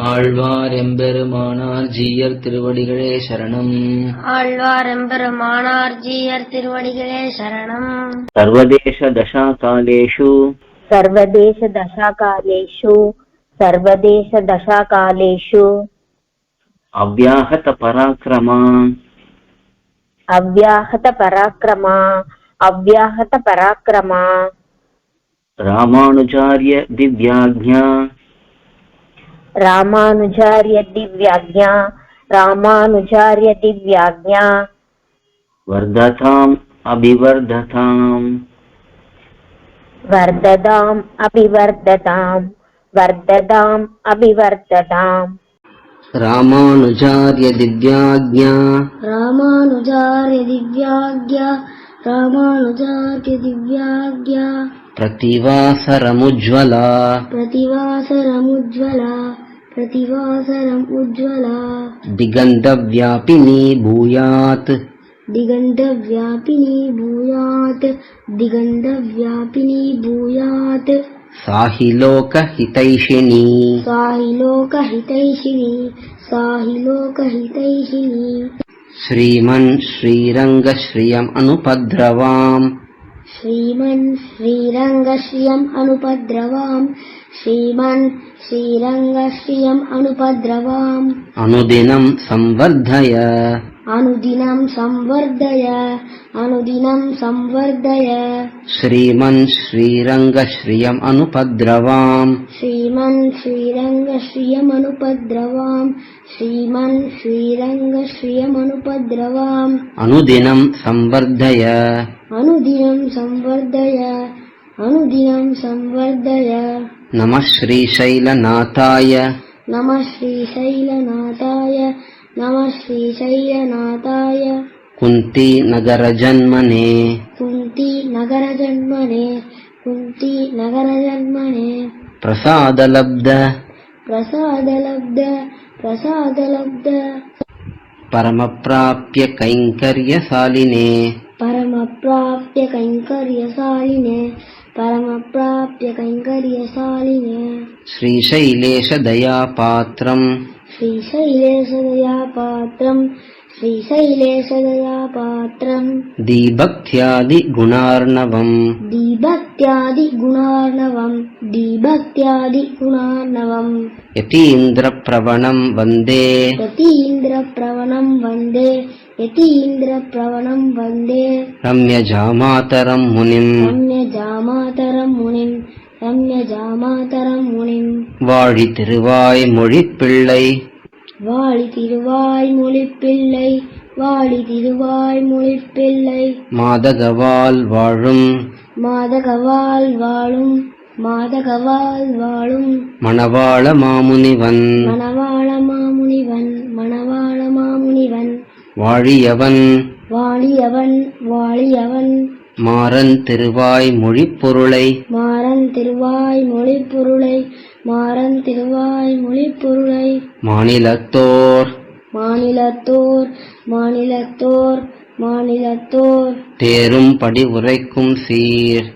ஆழ்வார் எம்பெருமானார் ஜீயர் திருவடிகளே சரணம். ஆழ்வார் எம்பெருமானார் ஜீயர் திருவடிகளே சரணம். சர்வதேச தசாகாலேஷு அவ்யாஹத பராக்ரமா ராமானுஜார்ய திவ்யாக்ஞா வர்ததாம் அபிவர்ததாம் ராமானுஜார்ய திவ்யாக்ஞா பிரதிவாசரமுஜ்வலா திகந்தவ்யாபினி பூயாத் சாஹி லோகஹிதைஷிணி ஸ்ரீமன் ஸ்ரீரங்கஸ்ரீயம் அனுபத்ரவாம் அனுதினம் சம்வர்தய ஸ்ரீமன் ஸ்ரீரங்கஸ்ரீயம் அனுபத்ரவாம் அனுதினம் சம்வர்தய நமः ஸ்ரீசைலநாதாய குந்தி நகரஜன்மனே பிரசாதலப்த பரமப்ராப்ய கைங்கர்யசாலினே ஸ்ரீசைலேஷதயாபாத்ரம் தீபக்த்யாதி குணார்ணவம் யதீந்திரப்ரவணம் வந்தே ரம்யஜாமாதரம் முனிம் வாழி திருவாய் மொழிப்பிள்ளை மாதகவால் வாழும் மணவாள மாமுனிவன் வாழியவன் மாறன் திருவாய் மொழிப்பொருளை மாநிலத்தோர் தேரும்படி உரைக்கும் சீர்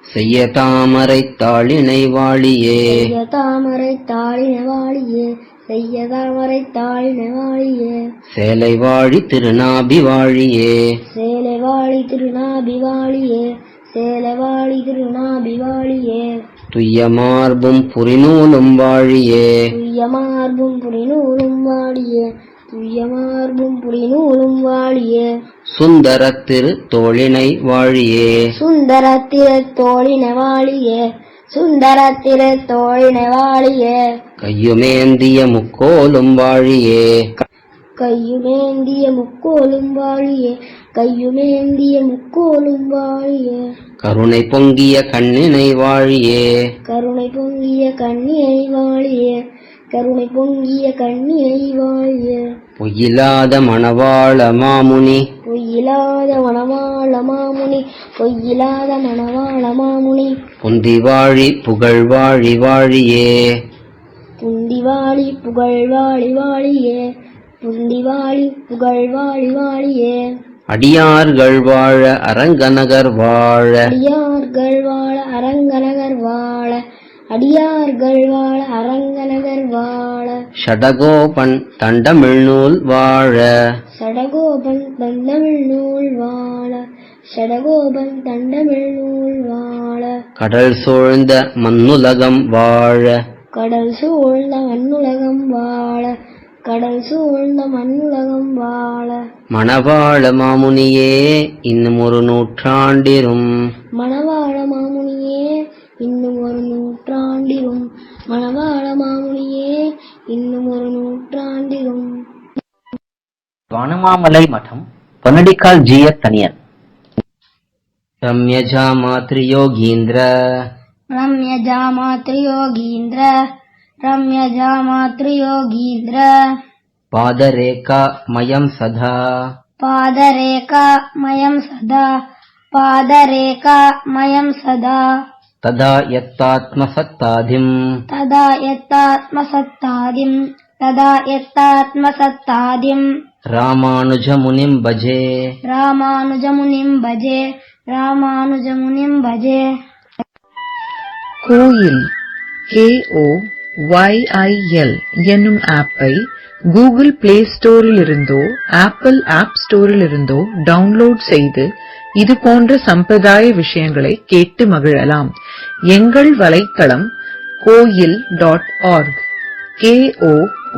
செய்யதாமரை தாளினை வாழியே சேலை வாழி திருநாபி வாழியே துய்யமார்பும் புரிநூலும் வாழியே சுந்தரத்திரு தோழினை வாழியே கையுமேந்திய முக்கோலும் வாழியே கருணை பொங்கிய கண்ணினை வாழியே பொய்யிலாத மணவாள மாமுனி புந்திவாழி புகழ்வாழி வாழியே அடியார்கள் வாழ அரங்கநகர் வாழ அடியார்கள் வாழ அரங்கநகர் வாழ அடியார்கள் வாழ அரங்கநகர் வாழ ஷடகோபன் தண்டமிழ்நூல் வாழ சடகோபன் தண்டமிழ் நூல் வாழ சடகோபன் தண்டமிழ் நூல் வாழ கடல் சூழ்ந்த மண்ணுலகம் வாழ கடல் சூழ்ந்த மண்ணுலகம் வாழ கடல் சூழ்ந்த மண்ணுலகம் வாழ மணவாள மாமுனியே இன்னும் ஒரு நூற்றாண்டிரும் மணவாள மாமுனியே இன்னும் ஒரு நூற்றாண்டிலும் மணவாள மாமுனியே இன்னும் ஒரு நூற்றாண்டிலும். வானமாமலை மடம் பொன்னடிக்கால் ஜீயர் தனியன். ரம்யஜா மாத்ரியோகீந்திர ரம்யஜா மாத்ரியோகீந்திர ரம்யஜா மாத்ரியோகீந்திர பாதரேகா மயம் சதா பாதரேகா மயம் சதா பாதரேகா மயம் சதா ததா யத்தாத்மசத்தாதிம் ததா யத்தாத்மசத்தாதிம் ததா யத்தாத்மசத்தாதிம் ராமானுஜமுனிம் பஜே ராமானுஜமுனிம் பஜே ராமானுஜமுனிம் பஜே. கோயில் KOYIL என்னும் ஆப்பை கூகுள் பிளே ஸ்டோரிலிருந்தோ ஆப்பிள் ஆப் ஸ்டோரிலிருந்தோ டவுன்லோட் செய்து இது போன்ற சம்பிரதாய விஷயங்களை கேட்டு மகிழலாம். எங்கள் வலைத்தளம் koil.org KOYIL.org.